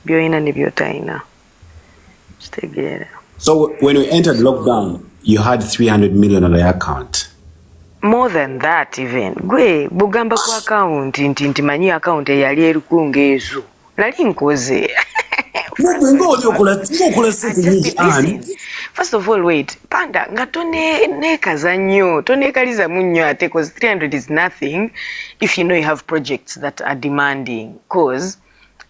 Byoyina ne byotalina. Kitegeera. So when you entered lockdown, you had 300 million on your account. More than that even. Gwe bugamba ku account nti manyi account eyali erikunga ezo. Nali nkoze. Listen, first of all, wait, Panda, nga tonekaza nnyo, tonekaliza nnyo ate, because 300 is nothing if you know you have projects that are demanding. Because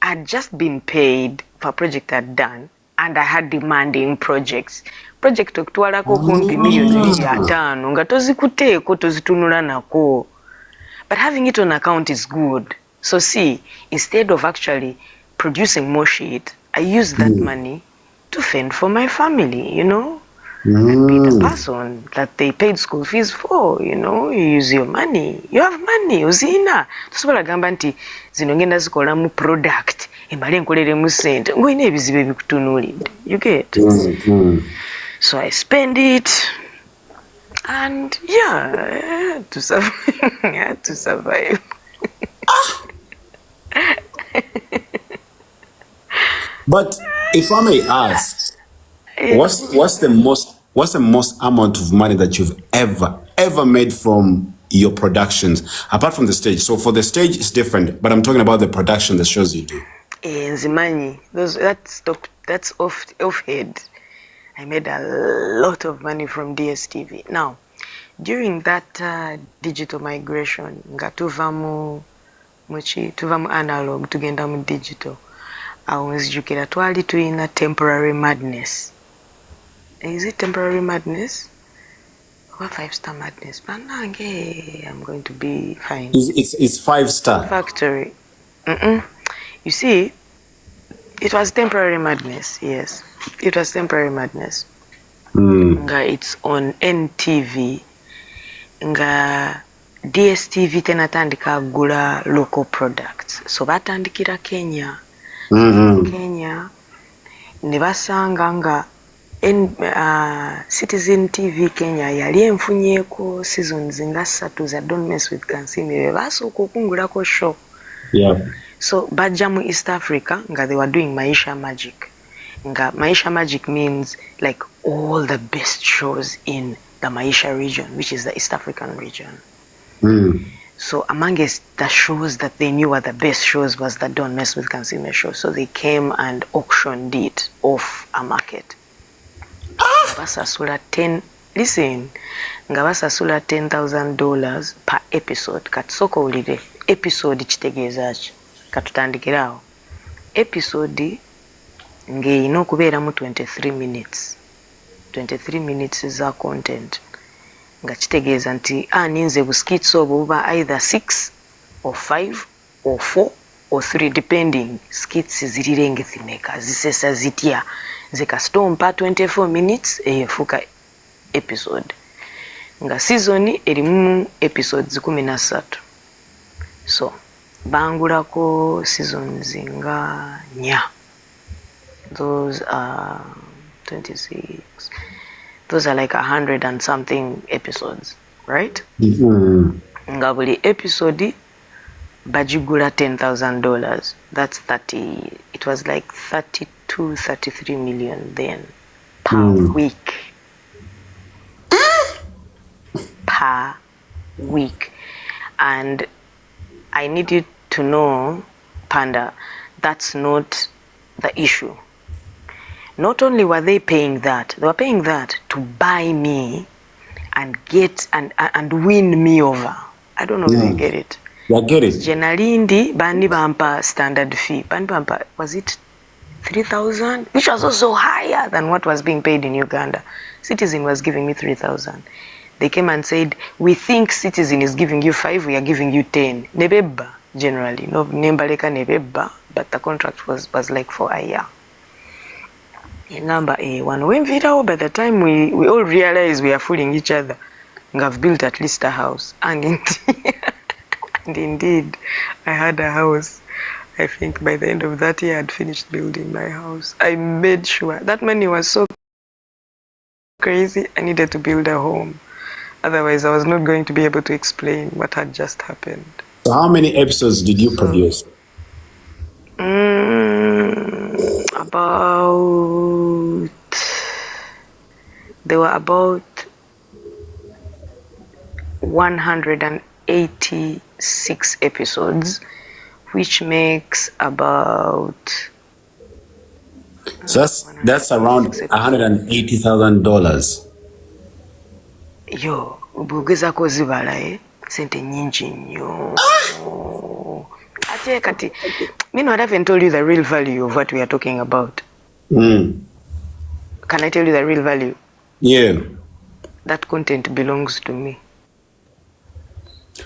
I'd just been paid for a project I'd done, and I had demanding projects. Project okutwalako kumpi millions 2,500 nga tozikuteeko tozitunula nako. But having it on account is good. So see, instead of actually producing more shit, I use that money to fend for my family, you know, and be the person that they paid school fees for, you know. You use your money. You have money, uzina. Tosobola gamba nti zino ngenda zikolamu product, embale nkoleremu sente. Ngoyina ebizibu ebikutunuulidde. You get? So I spend it, and yeah, I had to survive. But if I may ask, what's the most amount of money that you've ever made from your productions, apart from the stage? So for the stage it's different, but I'm talking about the production, the shows you do. Nzimanyi, that's off head. I made a lot of money from DSTV. Now, during that digital migration, nga tuvamu analog tugenda mu digital, nzijukira twali tulina temporary madness. Is it temporary madness or 5-star madness? Banange, I'm going to be fine. It's 5-star Factory. You see, it was temporary madness. Yes, it was temporary madness. Nga it's on NTV. Nga DSTV tenatandika gula local products. So batandikira Kenya. Kenya ne basanga nga Citizen TV Kenya yali enfunyeeko seasons nga 3 za Don't Mess with Kasiime, basooka okungulako show. So bajja mu East Africa nga they were doing Maisha Magic. Nga Maisha Magic means like all the best shows in the Maisha region, which is the East African region. So amongst the shows that they knew were the best shows was the Don't Mess with Kasiime show. So they came and auctioned it off a market. Basasula $10,000 per episode. Katsoko ulide episode kitegeeza ki? Katutandikirawo. Episode ng'erina okubeeramu 23 minutes. 23 minutes za content. Nga kitegeeza nti ninze buskits obwo buba either 6 or 5 or 4 or 3 depending skits zirengethimeka zisesa zitya. Nze kasito mpa 24 minutes efuka episode. Nga season erimu episodes 13. So bangulako seasons nga 4. Those are 26. Those are like 100 and something episodes, right? Nga buli episode bajigula $10,000. That's 30. It was like 33 million then per week. Per week. And I needed to know, Panda, that's not the issue. Not only were they paying that, they were paying that to buy me and get and win me over. I don't know if you get it. I get it. Generally, bandi bampa standard fee. Bandi bampa, was it 3,000? Which was also higher than what was being paid in Uganda. Citizen was giving me 3,000. They came and said, we think Citizen is giving you 5, we are giving you 10. Nebeba, generally. No nembaleka nebeba, but the contract was like for a year. Number A1. By the time we all realize we are fooling each other, I've built at least a house. And indeed, I had a house. I think by the end of that year, I'd finished building my house. I made sure that money was so crazy, I needed to build a home. Otherwise, I was not going to be able to explain what had just happened. So how many episodes did you produce? about 186 episodes, which makes about so that's around $180,000. Yo, bwogezako zibala sente nyingi nnyo. Ate kati, I haven't told you the real value of what we are talking about. Can I tell you the real value? Yeah. That content belongs to me.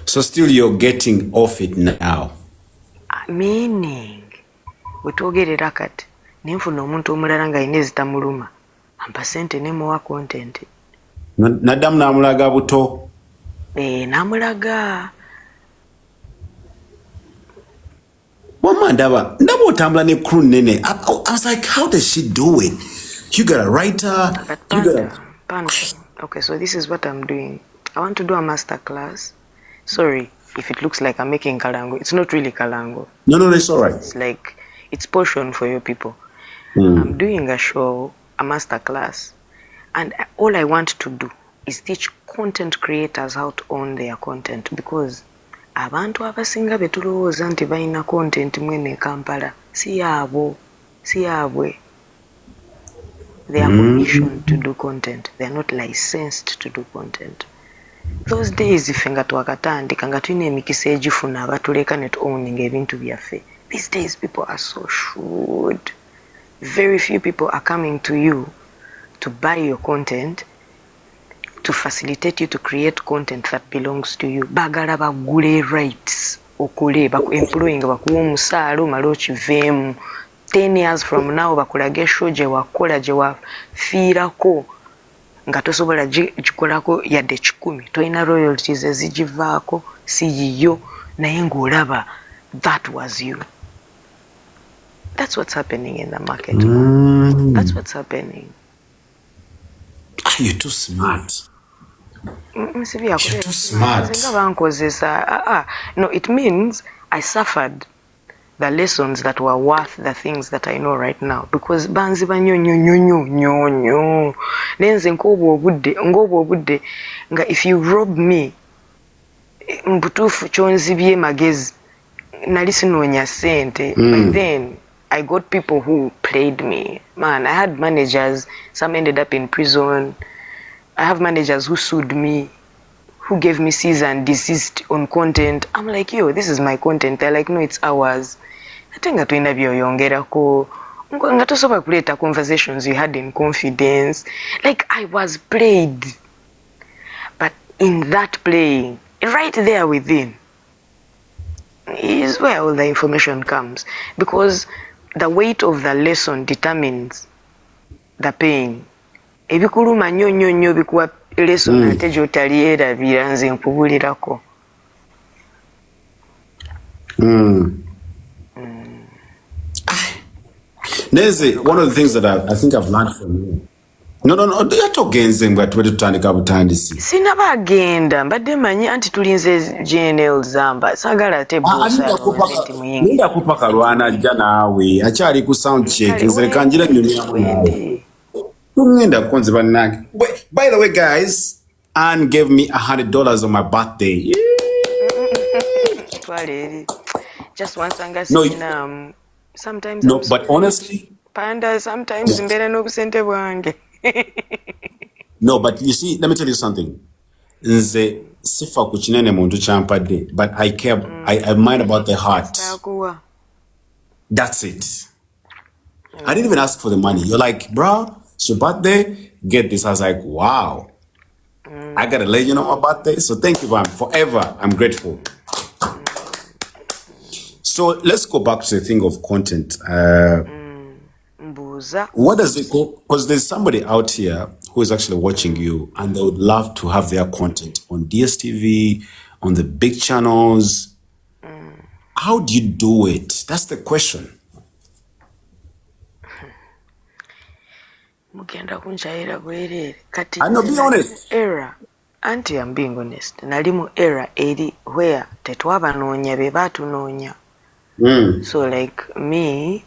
So still you're getting off it now? Meaning, wetwogerera kati nenfuna omuntu omulala nga ayina ezitamuluma ampa sente nemuwa content. Naddamu n'amulaga buto? N'amulaga. Wama ndaba otambula ne crew nene. I was like, how does she do it? You got a writer, Panda. Okay, so this is what I'm doing. I want to do a master class. Sorry if it looks like I'm making kalango. It's not really kalango. No, it's all right. It's like, it's portion for your people. I'm doing a show, a master class, and all I want to do is teach content creators how to own their content, because abantu abasinga betulowooza nti balina content mwene Kampala si yaabwe. They are commissioned to do content. They are not licensed to do content. Those days ife nga twakatandika nga tulina emikisa egifuna abatuleka ne owning ebintu byaffe. These days people are so shrewd. Very few people are coming to you to buy your content, to facilitate you to create content that belongs to you. Bagala bagule rights okule employing bakuwa omusaala omala okiveemu. 10 years from now bakulaga show gye wakola gye wafiirako nga tosobola gikolako yadde 10. Toyina royalties ezigivaako si yiyo naye ng'olaba that was you. That's what's happening in the market. That's what's happening. You're too smart. You're too smart. No, it means I suffered the lessons that were worth the things that I know right now, because banzi banyo nenze ng'obwo obudde nga if you rob me mbutuufu kyonzibye magezi nali sinoonya sente. But then I got people who played me. Man, I had managers, some ended up in prison. I have managers who sued me, who gave me cease and desist on content. I'm like, yo, this is my content. They're like, no, it's ours. Ate nga tulina byoyongerako nga tosobola kuleeta conversations you had in confidence. Like, I was played. But in that playing, right there within, is where all the information comes, because the weight of the lesson determines the pain. Ebikuluma nnyo bikuwa lesson ate gy'otaliyerabira nze nkubulirako. Neze, one of the things that I think I've learned from you. No, yatogenze mbwa tuwete tutandika butandisi. Sinabagenda mbadde manyi anti tulinze GNL zamba sagala ate bosa ninda kupaka lwana ajja naawe akyali ku sound check nze kanjira nyumya ngenda konze bannange. By the way guys, Anne gave me $100 on my birthday. Just once anga sometimes no, but honestly Panda, sometimes mbera n'obusente bwange. No, but you see, let me tell you something. Nze sifa kuchinene muntu champadde, but I care. I mind about the heart. That's it. I didn't even ask for the money. You're like, bro, it's your birthday. Get this. I was like, wow. I got a legend on my birthday, so thank you, man. Forever, I'm grateful. So let's go back to the thing of content. What does it go? Because there's somebody out here who is actually watching you and they would love to have their content on DSTV, on the big channels. How do you do it? That's the question. I know, be honest. Era, auntie, I'm being honest. Nalimu era eri where tetwaba nonya be batu nonya. So like me,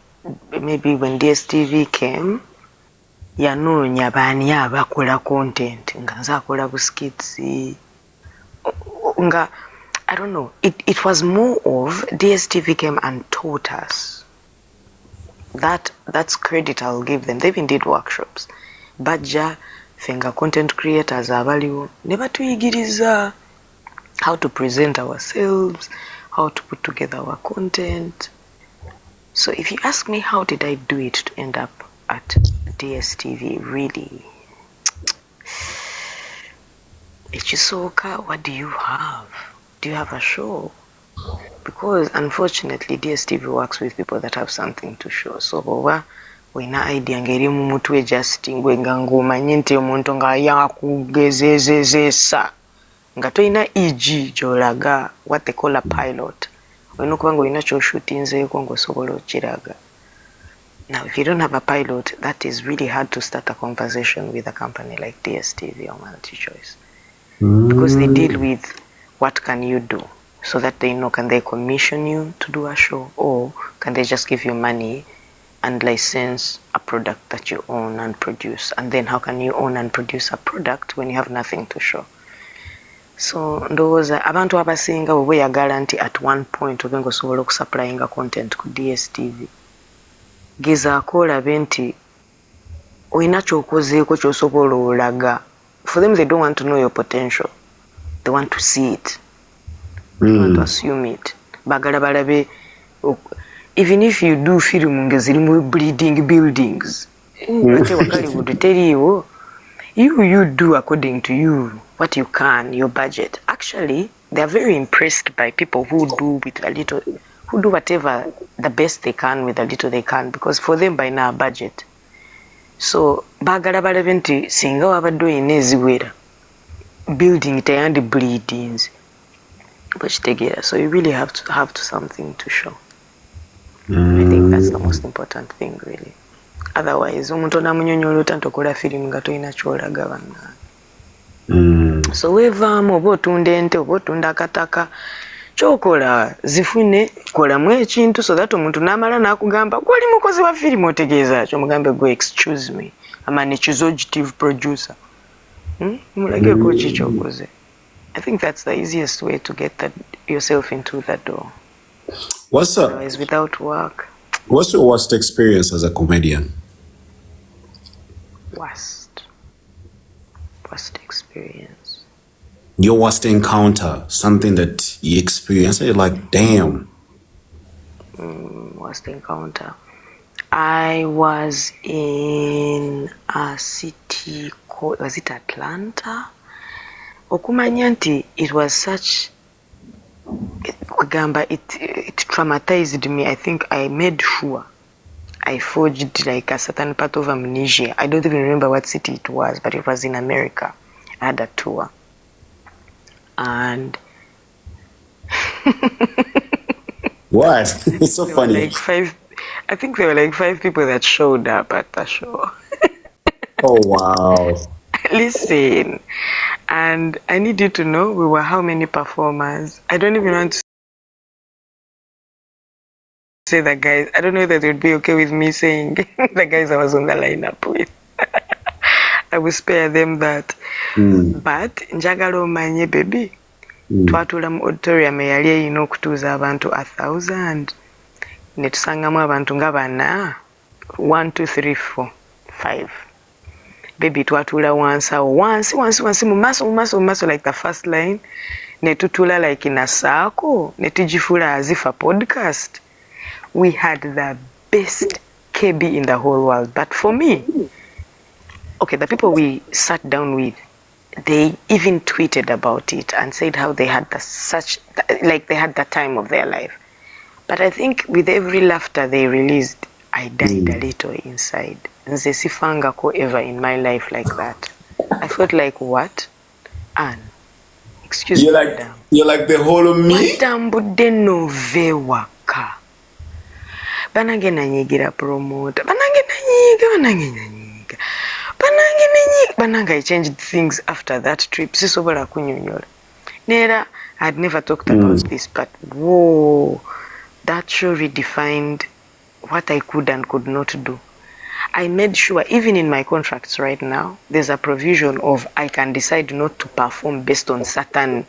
maybe when DSTV came, yanoonya baani abakola content nga nze akola bu skits nga I don't know, it was more of DSTV came and taught us. That's credit I'll give them. They even did workshops. Bajja fenga content creators abaliwo ne batuyigiriza how to present ourselves, how to put together our content. So if you ask me how did I do it to end up at DSTV, really, Ichisoka, what do you have? Do you have a show? Because unfortunately DSTV works with people that have something to show. So wina idea ngeri mu mutwe just ngwe nga ng'omanyi nti omuntu nga yakugezezezesa nga toyina EG gy'olaga, what they call a pilot. Olina okuba ng'olina ky'oshutinzeeko ng'osobola okiraga. Now if you don't have a pilot, that is really hard to start a conversation with a company like DSTV or MultiChoice. Because they deal with what can you do, so that they know, can they commission you to do a show, or can they just give you money and license a product that you own and produce? And then how can you own and produce a product when you have nothing to show? So ndowooza abantu abasinga bwe beeyagala nti at one point obenga osobola okusupplyinga content ku DSTV, gezaako olabe nti olina ky'okozeeko ky'osobola olaga. For them, they don't want to know your potential. They want to see it. They want to assume it. Bagala balabe, even if you do film nga zirimu bleeding buildings, ate wakali would tell you, you do according to you, what you can, your budget. Actually, they are very impressed by people who do with a little, who do whatever the best they can with a little they can, because for them by now budget. So bagala balabe nti singa wabadde oyina eziwera building teyandi bleedings bakitegeera. So you really have to something to show. I think that's the most important thing really. Otherwise omuntu onamunyonyola otanta okola firimu nga tolina kyolaga bannange. So weevaamu oba otunda ente oba otunda akataka, kyokola zifune, kolamu ekintu so that omuntu n'amala n'akugamba gwali mukozi wa firimu, otegeeza kyo mugambe gwe excuse me, I'm an executive producer. Mulageko ki kyokoze. I think that's the easiest way to get yourself into that door. Otherwise, without work. What's your worst experience as a comedian? Worst experience. Your worst encounter, something that you experienced, and you're like, damn. Worst encounter. I was in a city called, was it Atlanta? Okumanya nti it was such, it traumatized me. I think I made sure I forged like a certain part of amnesia. I don't even remember what city it was, but it was in America. I had a tour. And what? It's so funny. I think there were like 5 people that showed up at the show. Oh wow. Listen, and I need you to know we were how many performers? I don't even want to say the guys. I don't know that they would be okay with me saying the guys I was on the lineup with. I will spare them that. But njagala omanye baby, twatula mu auditorium eyali eyina okutuuza abantu 1,000 ne tusangamu abantu nga bana 1 2 3 4 5. Baby twatula wansi awo wansi mu maaso like the first line, ne tutula like in a circle, ne tugifuula as if a podcast. We had the best KB in the whole world. But for me, okay, the people we sat down with, they even tweeted about it and said how they had they had the time of their life. But I think with every laughter they released, I died a little inside. Nze sifangako ever in my life like that. I felt like, what? Anne, excuse me, madam. You're like the whole of me? Watambudde nove waka. Banange nanyigira promoter. Banange nanyiga. Banange I changed things after that trip. Sisobola kunyonyola. Nera, I'd never talked about this, but whoa, that show redefined what I could and could not do. I made sure, even in my contracts right now, there's a provision of I can decide not to perform based on certain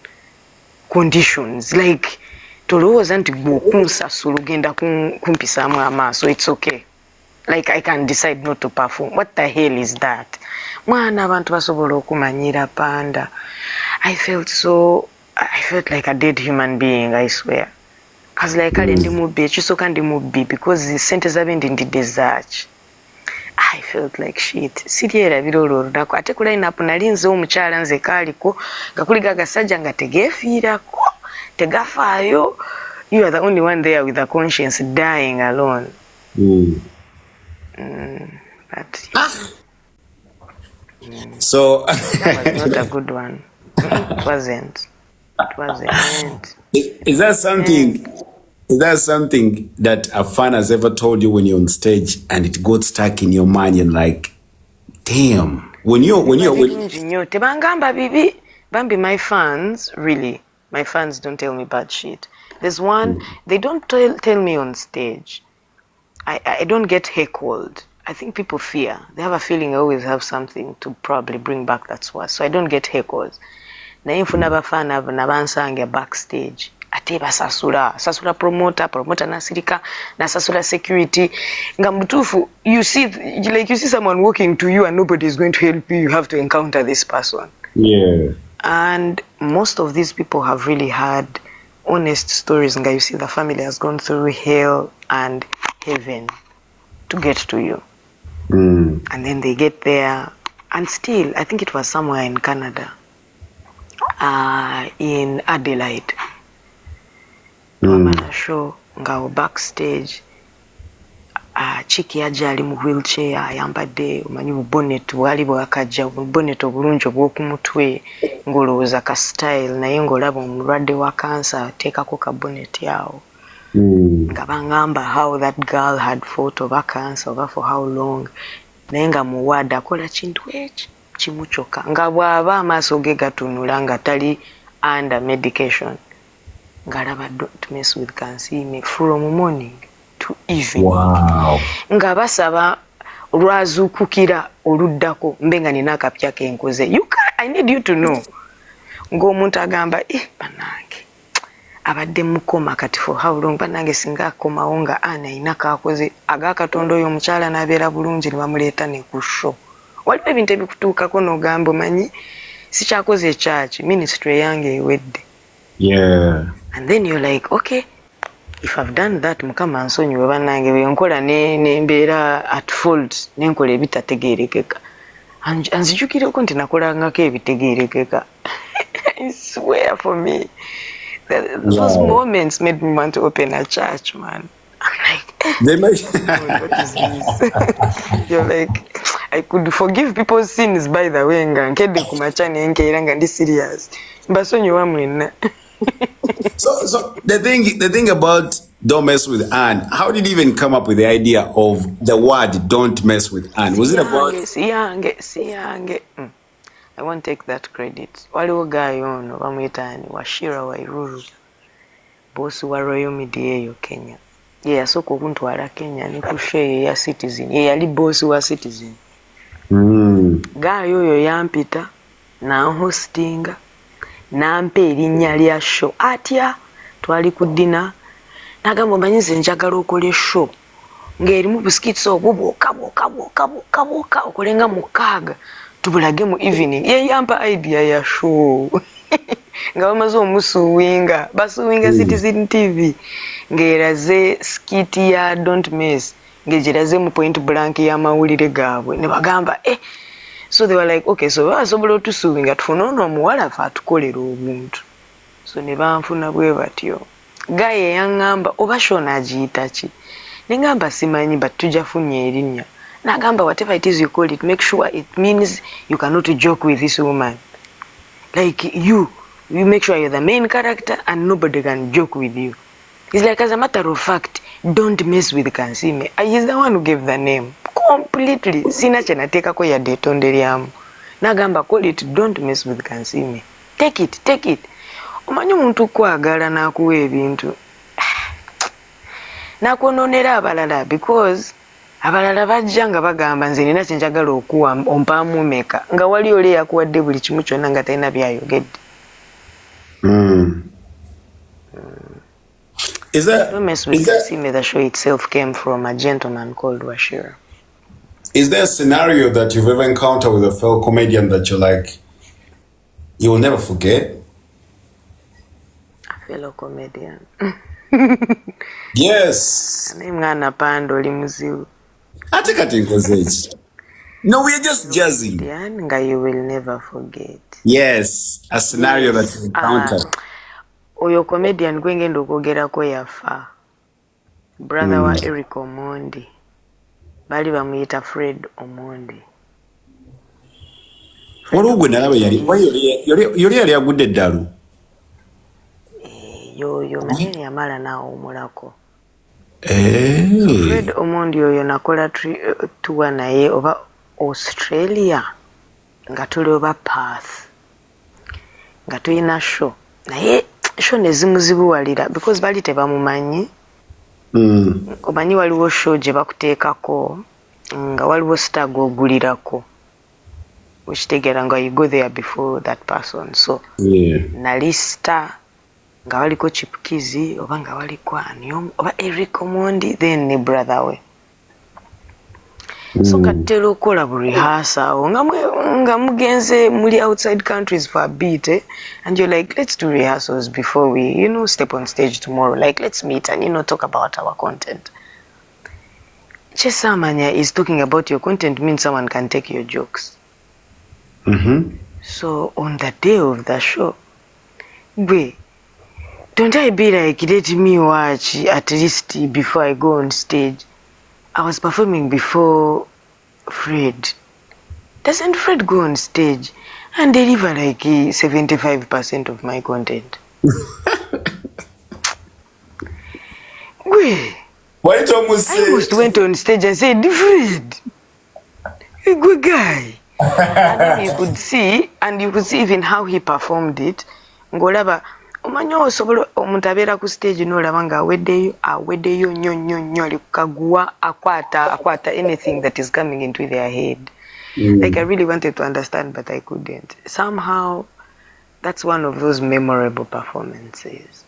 conditions. Like, tolowooza nti bw'okunsasula ogenda kumpisaamu amaaso, it's okay. Like, I can decide not to perform. What the hell is that? Mwana abantu basobola okumanyira Panda. I felt like a dead human being, I swear. Because like kale ndi mubbi, ekisooka ndi mubbi because sente zabe ndindidde zaaki. I felt like shit. Siryeerabira olwo olunaku. Ate ku line-up nali nze omukyala nze kaaliko nga kuliga agasajja nga tegeefiirako, tegafaayo. You are the only one there with a conscience dying alone. But so that was not a good one. It wasn't. It wasn't. Is that something? Is that something that a fan has ever told you when you're on stage and it got stuck in your mind and like, damn, when Tebangamba bibi, Bambi, my fans, really, my fans don't tell me bad shit. There's one, they don't tell me on stage. I don't get heckled. I think people fear. They have a feeling I always have something to probably bring back that's worse. So I don't get heckled. Naye nfuna abafana nabansange backstage. Ate basasula promoter nasirika nasasula security nga mutufu. You see someone walking to you and nobody is going to help you. You have to encounter this person. Yeah. And most of these people have really had honest stories. Nga you see the family has gone through hell and heaven to get to you. And then they get there and still, I think it was somewhere in Canada, in Adelaide. Show nga backstage, chiki yaja ali mu wheelchair ayambadde omanyi bonnet wali bwakajja bonnet obulungi obw'okumutwe ngolowooza ka style naye ng'olaba omulwadde wa cancer ateekako ka bonnet yawo. Nga bangamba how that girl had fought over cancer over for how long, naye nga muwadde akola kintu ekyo kimuchoka nga bw'aba amaaso ge gatunula nga tali under medication. Ngalaba don't mess with Kasiime from morning to evening. Wow. Nga basaba lwazuukukira oluddako mbenga nina akapya kenkoze. I need you to know. Ng'omuntu agamba bannange abadde mukoma kati for how long, bannange singa akomawo nga alina kakoze agakatonda oyo omukyala n'abeera bulungi ne bamuleeta ne ku show. Waliwo ebintu ebikutuukako n'ogamba omanyi sikyakoze ekyaki, ministry yange ewedde. Yeah. And then you're like, okay, if I've done that, mukama nsonyiwe bannange bwenkola nembeera at fault nenkola ebitategeerekeka. Anzijukireko nti nakolangako ebitegeerekeka. I swear for me, those moments made me want to open a church, man. I'm like, what is this? You're like, I could forgive people's sins by the way, nga nkede kumachane nkeera nga ndi serious. Mbasonyiwa mwena. So the thing about don't mess with Anne, how did you even come up with the idea of the word don't mess with Anne? Was it about siyange? I won't take that credit. Waliwo guy ono bamuyita ani Washira Wairuru, boss wa Royal Media eyo Kenya. Ye yasooka okuntwala Kenya ne ku show ya Citizen. Ye yali boss wa Citizen. Guy oyo yampita na hostinga nampa erinnya lya show. Atya twali ku dina nagamba omanyize njagala okole show ng'erimu buskits obubwoka okolenga mukaaga tubulage mu evening. Ye yampa idea ya show nga bamaze omusuwinga basuwinga Citizen TV ng'eraze skit ya don't mess ng'egiraze mu point blank y'amawulire gaabwe ne bagamba so they were like, okay, so basobola otusuwinga tufune ono omuwala afa atukolera obuntu. So ne banfuna bwe batyo. Gaye yaŋŋamba oba show n'agiyita ki? Ne ngamba simanyi but tujafunye erinnya. N'agamba whatever it is you call it, make sure it means you cannot joke with this woman. Like you make sure you're the main character and nobody can joke with you. It's like, as a matter of fact, don't mess with Kasiime. He's the one who gave the name. Completely. Sina kyenateekako yadde etonde lyamu. N'agamba call it don't mess with Kasiime. Take it. Omanyi omuntu kwagala n'akuwa ebintu. nakwononera abalala because abalala bajja nga bagamba nze nina kyenjagala okuwa ompaamu meka nga wali oli yakuwadde buli kimu kyonna nga talina byayogedde. Don't mess with Kasiime. The show itself came from a gentleman called Washira. Is there a scenario that you've ever encountered with a fellow comedian that you're like, you will never forget? A fellow comedian? Yes. Mwana Panda oli muzibu. No, we're just jazzing. You will never forget. Yes, a scenario that you encountered. Oyo comedian gwengenda okwogerako yafa. Brother wa Eric Omondi. Bali bamuyita Fred Omondi. Olugwe nalaba yali agudde eddalu. Yoyo naye yamala naawo omulako. Fred Omondi oyo nakola tour naye oba Australia nga tuli oba Perth nga tulina show naye show nezimuzibuwalira because bali tebamumanyi. Omanyi waliwo show gye bakuteekako nga waliwo star gw'ogulirako okitegeera nga you go there before that person, so nali star nga waliko Chipukizi oba nga waliko ani oba Eric Omondi then ne brother we. So katero okola bu rehearsal nga mugenze muli outside countries for a bit and you're like, let's do rehearsals before we step on stage tomorrow, like let's meet and talk about our content. Chesamanya is talking about your content means someone can take your jokes. So on the day of the show, don't I be like, let me watch at least before I go on stage? I was performing before Fred. Doesn't Fred go on stage and deliver like 75% of my content? I almost went on stage and said, Fred, a good guy. And then you could see even how he performed it. Ngolaba omanyo osobola omuntu abeera ku stage n'olaba nga aweddeyo nnyo ali kukaguwa akwata anything that is coming into their head. Like I really wanted to understand but I couldn't. Somehow that's one of those memorable performances.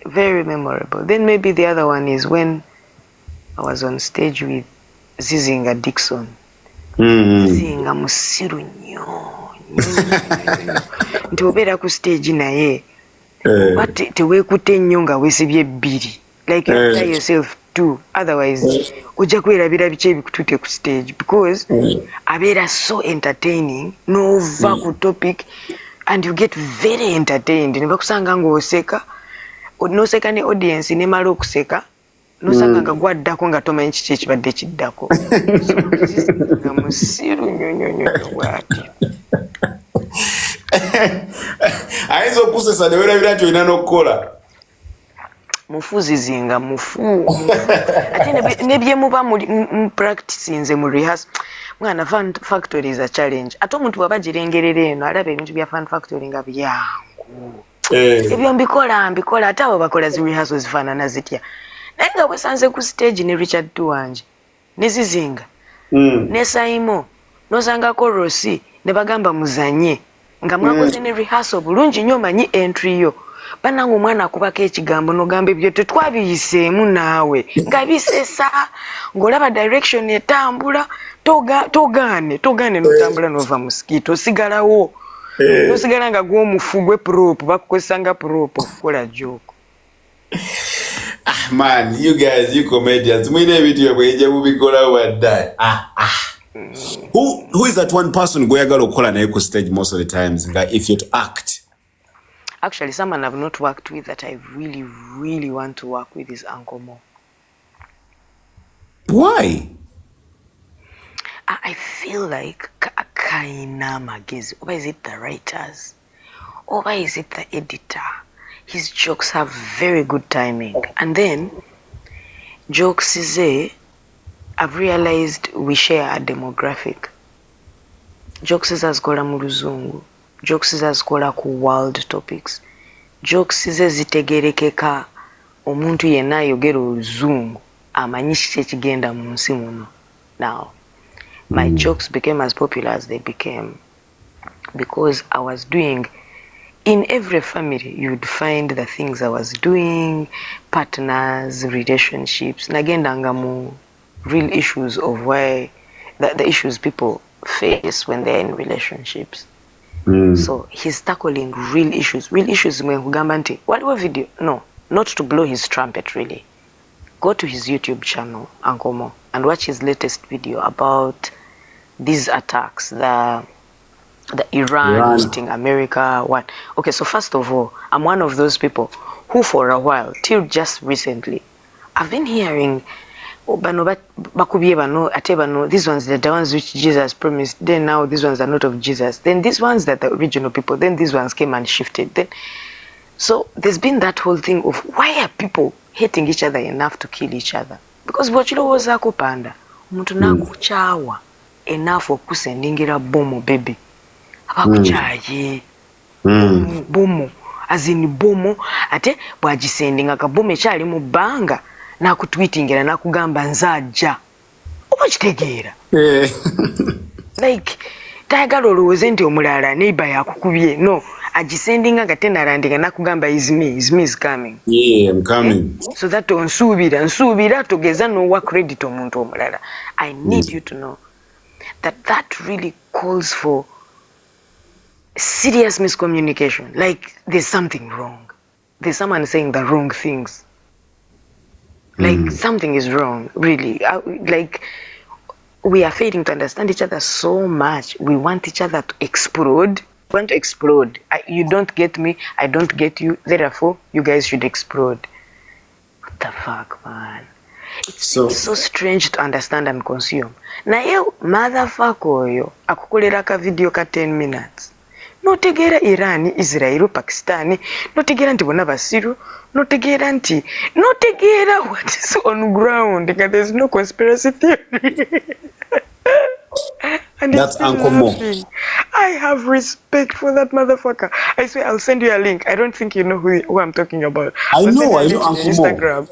Very memorable. Then maybe the other one is when I was on stage with Zizinga Dixon. Zizinga musiru nnyo nti obeera ku stage naye teweekutte nnyo nga weesibye ebbiri, like you tell yourself too, otherwise ojja kwerabira biki ebikututte ku stage because abeera so entertaining n'ova ku topic and you get very entertained. Ne bakusanga ng'oseka n'oseka ne audience nemala okuseka n'osanga nga gwaddako nga tomanyi kiki ekibadde kiddako. Nga musiru nnyo bw'atyo. Ayinza okusesa ne weerabira nti olina n'okukola. Mufuzizinga mufu. Ate ne bye muba mu practicinze mu rehearsal. Mwana Fun Factory is a challenge. Ate omuntu bw'aba girengerera eno alaba ebintu bya Fun Factory nga byangu. Ebyo mbikola ate abo bakola zi rehearsals zifaanana zitya. Naye nga bwesanze ku stage ne Richard Tuwanje ne Zizinga ne Saimo n'osangako Rossi ne bagamba muzanye nga mwakoze ne rehearsal bulungi nnyo manyi entry yo. Bananga omwana akubako ekigambo n'ogamba ebyo tetwabiyiseemu naawe nga bisesa ng'olaba direction etambula togaane n'otambula n'ova mu skit osigalawo n'osigala nga gw'omufu gwe prop bakukozesa nga prop okukola joke. Man, you guys, you comedians, mwine ebintu bwenje mubikola wadda. Who is that one person gweyagala okukola naye ku stage most of the times nga if you're to act? Actually, someone I've not worked with that I really, really want to work with is Uncle Mo. Why? I feel like kaina magezi. Or is it the writers? Or is it the editor? His jokes have very good timing. And then, jokes is I've realized we share a demographic. Jokes is as kola mu luzungu. Jokes is as kola ku world topics. Jokes is zitegerekeka omuntu yenna ayogera oluzungu amanyi kiki ekigenda mu nsi muno. Now my jokes became as popular as they became because I was doing, in every family you'd find the things I was doing, partners, relationships, nagendanga mu real issues of why the issues people face when they're in relationships. So he's tackling real issues mwe kugamba nti waliwo video, no, not to blow his trumpet really. Go to his YouTube channel, Uncle Mo, and watch his latest video about these attacks, the Iran hitting America, what? Okay, so first of all, I'm one of those people who for a while, till just recently, I've been hearing these ones are the ones which Jesus promised, then now these ones are not of Jesus, then these ones that are the original people, then these ones came and shifted. Then so there's been that whole thing of why are people hating each other enough to kill each other? Because bw'okirowoozaako Panda, omuntu n'akukyawa enough okusendingira bomu baby abakukyaye bomu azini bomu ate bw'agisendinga kabomu ekyali mu bbanga n'akutwitingira n'akugamba nzajja oba kitegeera like tayagala olowooze nti omulala neighbor yakukubye, no, agisendinga nga tenarandinga n'akugamba is me is coming. Yeah, I'm coming. So that nsuubira togeza n'owa credit omuntu omulala. I need you to know that really calls for serious miscommunication. Like there's something wrong. There's someone saying the wrong things. Like something is wrong, really. Like we are failing to understand each other so much. We want each other to explode. We want to explode. You don't get me, I don't get you. Therefore, you guys should explode. What the fuck, man? It's so strange to understand and consume. Na yo motherfucker oyo akukolera ka video ka 10 minutes. Notegera Iran, Israel, Pakistan, notegera nti bonna basiru, notegera what is on ground. There's no conspiracy theory. And that's Uncle Mo. I have respect for that motherfucker. I swear I'll send you a link. I don't think you know who I'm talking about. I know Uncle Mo. Instagram.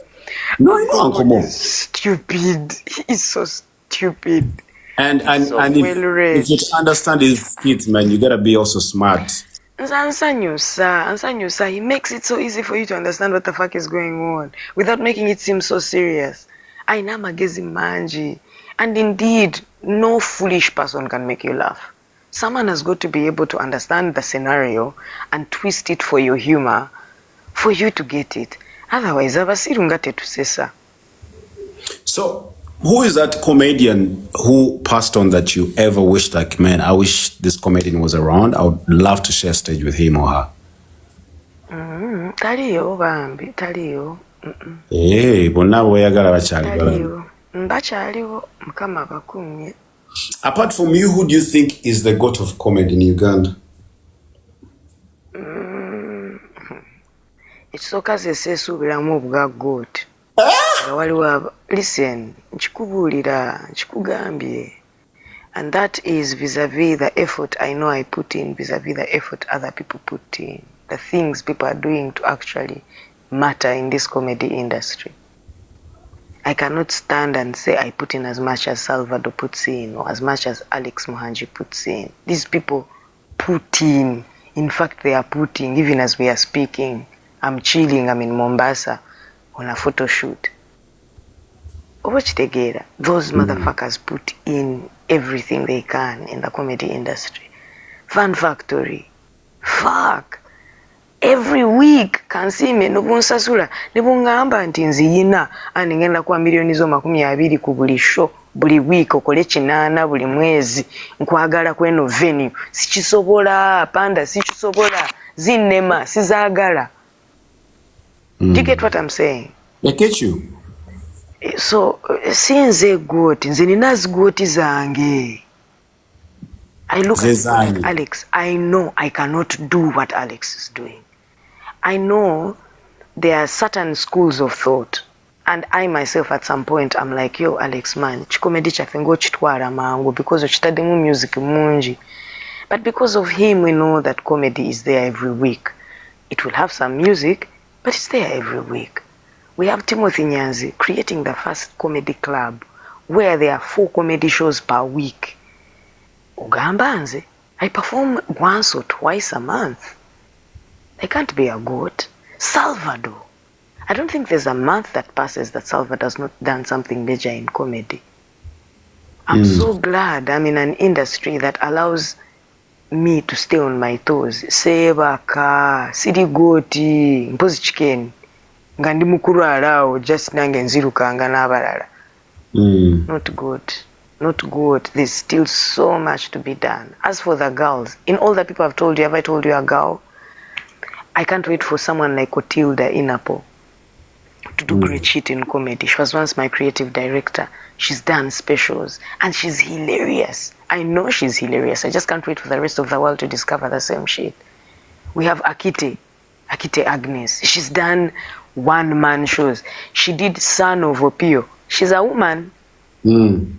No, I know Uncle Mo. Stupid. He is so stupid. And so if you understand his skits, man, you gotta be also smart. Ansanyusa, he makes it so easy for you to understand what the fuck is going on without making it seem so serious. Aina magezi manji. And indeed, no foolish person can make you laugh. Someone has got to be able to understand the scenario and twist it for your humor for you to get it. Otherwise, abasirungate tusesa. So, who is that comedian who passed on that you ever wished, like, man, I wish this comedian was around. I would love to share stage with him or her. Taliyo bambi, taliyo. Hey, bonna boyagala bachali. Bachaliwo, mukama bakumye. Apart from you, who do you think is the goat of comedy in Uganda? Ekisooka seesuubiramu obwa goat. Waliwo, listen, nkikubuulira, nkikugambye. And that is vis-a-vis the effort I know I put in, vis-a-vis the effort other people put in. The things people are doing to actually matter in this comedy industry. I cannot stand and say I put in as much as Salvador puts in or as much as Alex Mohanji puts in. These people put in. In fact, they are putting, even as we are speaking. I'm chilling, I'm in Mombasa on a photo shoot. Watch together. Those motherfuckers put in everything they can in the comedy industry. Fun Factory. Fuck. Every week Kasiime nobunsasula nebungamba nti nziyina ani ngenda kwa milioni zo 20 ku buli show buli week okole kinana buli mwezi nkwagala kweno venue sikisobola Panda sikisobola zinema sizagala. Do you get what I'm saying? I get you. So sinze goat nze ninazi goat zange. I look at Alex. I know I cannot do what Alex is doing. I know there are certain schools of thought, and I myself at some point I'm like, yo Alex man, chikomedi chaffe ng'okitwala mangu because okitaddemu music mungi. But because of him we know that comedy is there every week. It will have some music, but it's there every week. We have Timothy Nyanzi creating the first comedy club where there are 4 comedy shows per week. Ugambanze, I perform once or twice a month. I can't be a goat. Salvador, I don't think there's a month that passes that Salvador has not done something major in comedy. I'm so glad I'm in an industry that allows me to stay on my toes. Sebaka, Sidigoti, Mpozi Chicken, Ngandi mukuru alao, just nange nzirukanga n'abalala. Not good. Not good. There's still so much to be done. As for the girls, in all the people I've told you, have I told you a girl? I can't wait for someone like Otilda Inapo to do great shit in comedy. She was once my creative director. She's done specials and she's hilarious. I know she's hilarious. I just can't wait for the rest of the world to discover the same shit. We have Akite Agnes. She's done one-man shows. She did Son of Opio. She's a woman.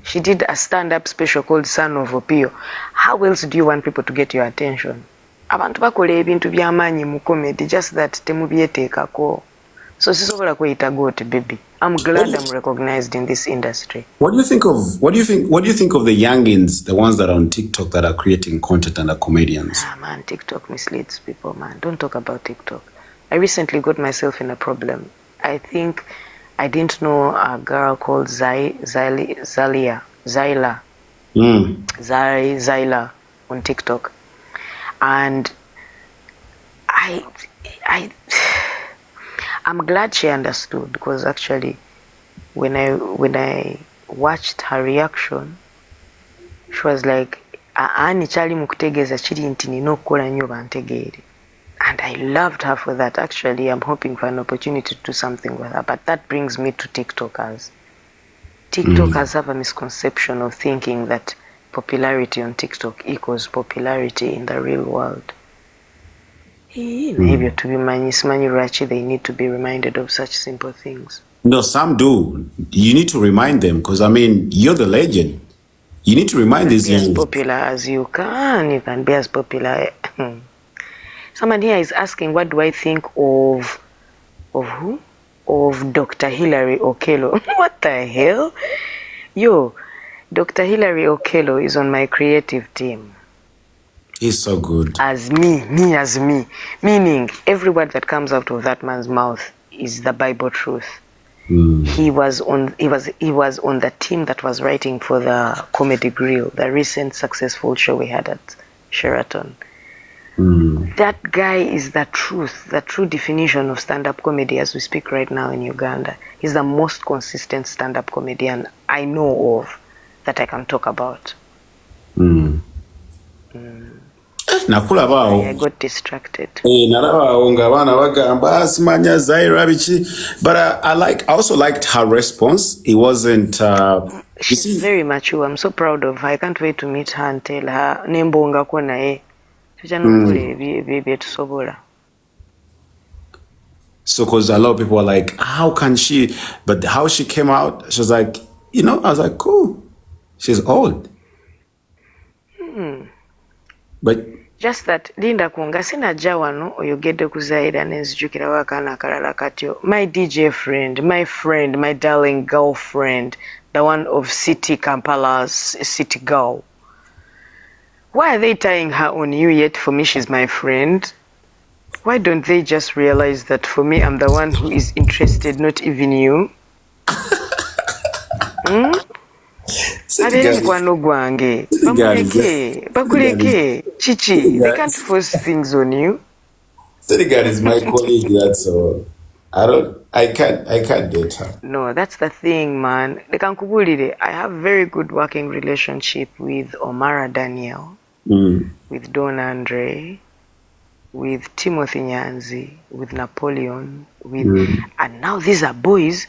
She did a stand-up special called Son of Opio. How else do you want people to get your attention? Abantu bakola ebintu by'amaanyi mu comedy, just that temubyeteekako. So sisobola kweyita goat, baby. I'm glad I'm recognized in this industry. What do you think of the youngins, the ones that are on TikTok that are creating content and are comedians? Man, TikTok misleads people, man. Don't talk about TikTok. I recently got myself in a problem. I think I didn't know a girl called Zyla on TikTok. And I'm glad she understood, because actually when I watched her reaction, she was like, ani chali mukutegeza chiri nti nina okukola nnyo bantegeere. And I loved her for that. Actually, I'm hoping for an opportunity to do something with her. But that brings me to TikTokers. TikTokers have a misconception of thinking that popularity on TikTok equals popularity in the real world. Maybe to be Rachi, they need to be reminded of such simple things. No, some do. You need to remind them, because I mean, you're the legend. You need to remind these young. Be as popular as you can. You can be as popular. Someone here is asking, what do I think of who? Of Dr. Hilary Okello. What the hell? Yo, Dr. Hilary Okello is on my creative team. He's so good. As me. Meaning, every word that comes out of that man's mouth is the Bible truth. He was on the team that was writing for the Comedy Grill, the recent successful show we had at Sheraton. That guy is the true definition of stand-up comedy as we speak right now in Uganda. He's the most consistent stand-up comedian I know of that I can talk about. I got distracted. But I also liked her response. It wasn't. She's very mature. I'm so proud of her. I can't wait to meet her and tell her. So, because a lot of people are like, how can she? But how she came out, she was like, I was like, cool. She's old. But just that Linda Kunga sinajja wano oyogedde ku Zaira nenzijukirawo akaana akalala katyo. My DJ friend, my darling girlfriend, the one of City Kampala's City Girl. Why are they tying her on you yet? For me, she's my friend. Why don't they just realize that for me, I'm the one who is interested, not even you? Mukwano gwange bakuleke chichi. They can't force things on you. Senegal is my colleague, that's all. I can't date her. No, that's the thing, man. I have very good working relationship with Omara Daniel, with Don Andre, with Timothy Nyanzi, with Napoleon, and now these are boys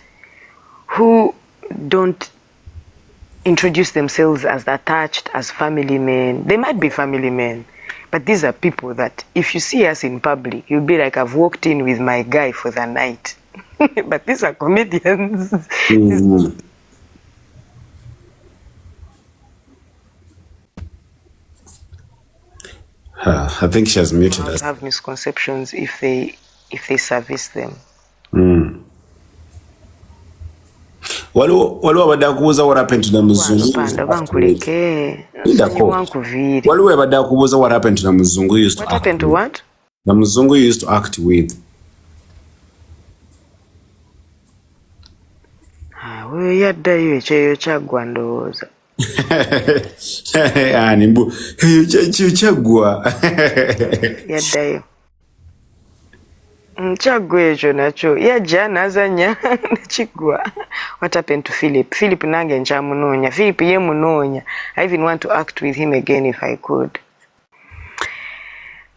who don't introduce themselves as attached, as family men. They might be family men, but these are people that if you see us in public, you'll be like, I've walked in with my guy for the night. But these are comedians. I think she has muted us. Have misconceptions if they service them. waliwo abadde akubuuza what happened to the muzungu Panda bankuleke wankuviire. Waliwo abadde akubuuza what happened to the muzungu used to What happened to what? The muzungu used to act with. We yaddayo ekyeyo kyaggwa ndowooza. Ani mbu ekyo kyaggwa. Yaddayo. Kyaggwa ekyo nakyo yajja n'azanya nekiggwa. What happened to Philip? Philip nange nkyamunoonya. Philip ye munoonya. I even want to act with him again if I could.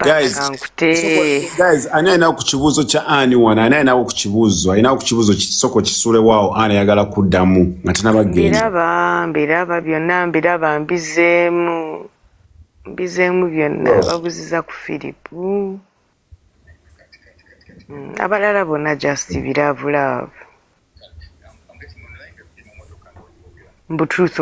Guys, ani alinawo ku kibuuzo kya Ani wano, ani alinawo ku kibuuzo, alinawo ku kibuuzo kisoko kisule waawo Ani ayagala kuddamu nga tanabagenda. Mbiraba byonna mbiraba mbizeemu byonna babuziza ku Philip. Abalala bonna just biraavu love. Mbu truth